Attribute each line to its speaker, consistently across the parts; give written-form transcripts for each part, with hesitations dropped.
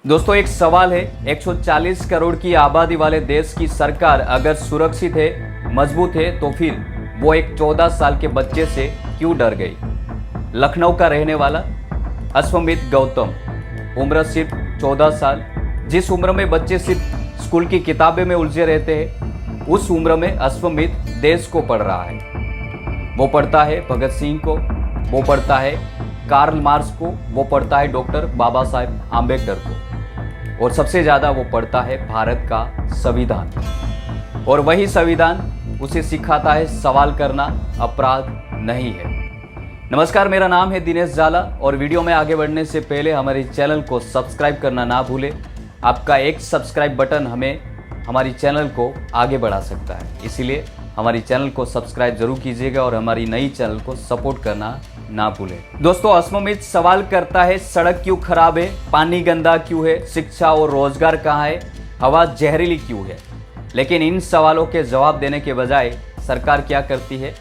Speaker 1: दोस्तों एक सवाल है, 140 करोड़ की आबादी वाले देश की सरकार अगर सुरक्षित है, मजबूत है, तो फिर वो एक 14 साल के बच्चे से क्यों डर गई। लखनऊ का रहने वाला अश्वमित गौतम, उम्र सिर्फ 14 साल। जिस उम्र में बच्चे सिर्फ स्कूल की किताबें में उलझे रहते हैं, उस उम्र में अश्वमित देश को पढ़ रहा है। वो पढ़ता है भगत सिंह को, वो पढ़ता है कार्ल मार्क्स को, वो पढ़ता है डॉक्टर बाबा साहेब आम्बेडकर को, और सबसे ज़्यादा वो पढ़ता है भारत का संविधान। और वही संविधान उसे सिखाता है सवाल करना अपराध नहीं है। नमस्कार, मेरा नाम है दिनेश जाला और वीडियो में आगे बढ़ने से पहले हमारे चैनल को सब्सक्राइब करना ना भूलें। आपका एक सब्सक्राइब बटन हमारी चैनल को आगे बढ़ा सकता है, इसीलिए हमारी चैनल को सब्सक्राइब जरूर कीजिएगा और हमारी नई चैनल को सपोर्ट करना ना भूलें। दोस्तों अश्वमित सवाल करता है, सड़क क्यों खराब है, पानी गंदा क्यों है, शिक्षा और रोजगार कहाँ है, हवा जहरीली क्यों है। लेकिन इन सवालों के जवाब देने के बजाय सरकार क्या करती है,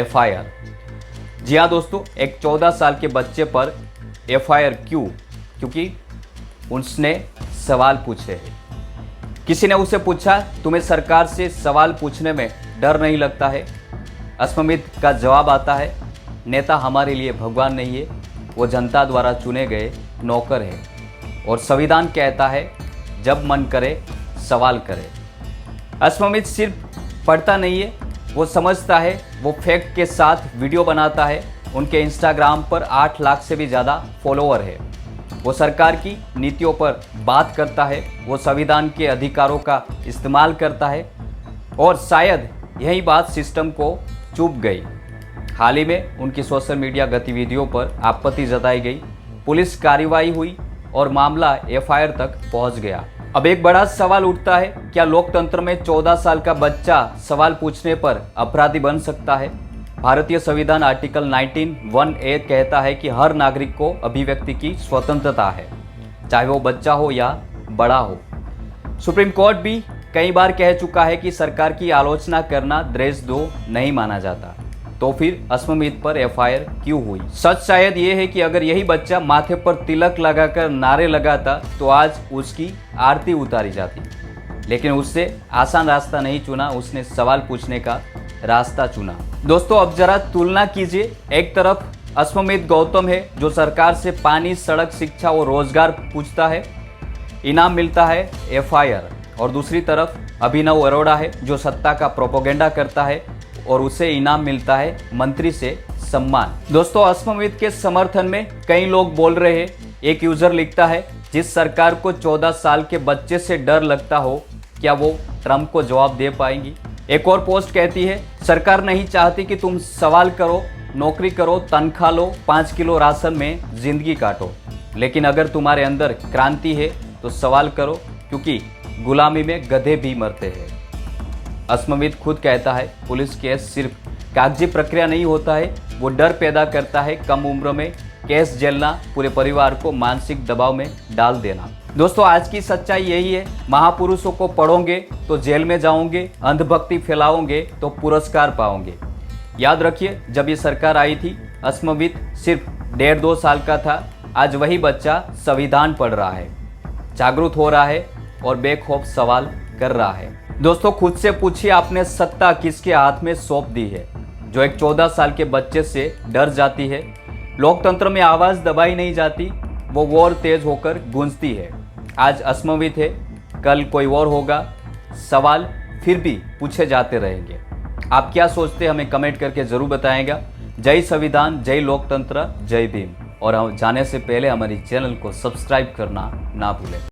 Speaker 1: FIR। जी हाँ दोस्तों, एक 14 साल के बच्चे पर FIR क्यों? क्योंकि उसने सवाल पूछे हैं। किसी ने उसे पूछा, तुम्हें सरकार से सवाल पूछने में डर नहीं लगता है? अश्वमित का जवाब आता है, नेता हमारे लिए भगवान नहीं है, वो जनता द्वारा चुने गए नौकर है, और संविधान कहता है जब मन करे सवाल करे। अश्वमित सिर्फ पढ़ता नहीं है, वो समझता है। वो फैक्ट के साथ वीडियो बनाता है। उनके इंस्टाग्राम पर 8 लाख से भी ज़्यादा फॉलोअर है। वो सरकार की नीतियों पर बात करता है, वो संविधान के अधिकारों का इस्तेमाल करता है, और शायद यही बात सिस्टम को चुभ गई। हाल ही में उनकी सोशल मीडिया गतिविधियों पर आपत्ति जताई गई, पुलिस कार्रवाई हुई और मामला FIR तक पहुंच गया। अब एक बड़ा सवाल उठता है, क्या लोकतंत्र में 14 साल का बच्चा सवाल पूछने पर अपराधी बन सकता है? भारतीय संविधान आर्टिकल 19(1)(a) कहता है कि हर नागरिक को अभिव्यक्ति की स्वतंत्रता है, चाहे वो बच्चा हो या बड़ा हो। सुप्रीम कोर्ट भी कई बार कह चुका है कि सरकार की आलोचना करना देशद्रोह नहीं माना जाता। तो फिर अश्वमित पर FIR क्यों हुई? सच शायद ये है कि अगर यही बच्चा माथे पर तिलक लगाकर नारे लगाता तो आज उसकी आरती उतारी जाती। लेकिन उससे आसान रास्ता नहीं चुना, उसने सवाल पूछने का रास्ता चुना। दोस्तों अब जरा तुलना कीजिए, एक तरफ अश्वमित गौतम है जो सरकार से पानी, सड़क, शिक्षा और रोजगार पूछता है, इनाम मिलता है FIR, और दूसरी तरफ अभिनव अरोड़ा है जो सत्ता का प्रोपोगेंडा करता है और उसे इनाम मिलता है मंत्री से सम्मान। दोस्तों अश्वमित के समर्थन में कई लोग बोल रहे हैं। एक यूजर लिखता है, जिस सरकार को 14 साल के बच्चे से डर लगता हो, क्या वो ट्रंप को जवाब दे पाएंगी? एक और पोस्ट कहती है, सरकार नहीं चाहती कि तुम सवाल करो, नौकरी करो, तनख्वाह लो, 5 किलो राशन में जिंदगी काटो, लेकिन अगर तुम्हारे अंदर क्रांति है तो सवाल करो, क्योंकि गुलामी में गधे भी मरते हैं। अश्वमित खुद कहता है, पुलिस केस सिर्फ कागजी प्रक्रिया नहीं होता है, वो डर पैदा करता है। कम उम्र में केस झेलना, पूरे परिवार को मानसिक दबाव में डाल देना। दोस्तों आज की सच्चाई यही है, महापुरुषों को पढ़ोगे तो जेल में जाओगे, अंधभक्ति फैलाओगे तो पुरस्कार पाओगे। याद रखिए, जब ये सरकार आई थी अश्वमित सिर्फ 1.5-2 साल का था। आज वही बच्चा संविधान पढ़ रहा है, जागरूक हो रहा है और बेखौफ सवाल कर रहा है। दोस्तों खुद से पूछिए, आपने सत्ता किसके हाथ में सौंप दी है, जो एक 14 साल के बच्चे से डर जाती है। लोकतंत्र में आवाज़ दबाई नहीं जाती, वो और तेज होकर गूंजती है। आज अश्वमित है, कल कोई और होगा। सवाल फिर भी पूछे जाते रहेंगे। आप क्या सोचते हैं, हमें कमेंट करके जरूर बताएगा। जय संविधान, जय लोकतंत्र, जय भीम। और हम जाने से पहले हमारी चैनल को सब्सक्राइब करना ना भूलें।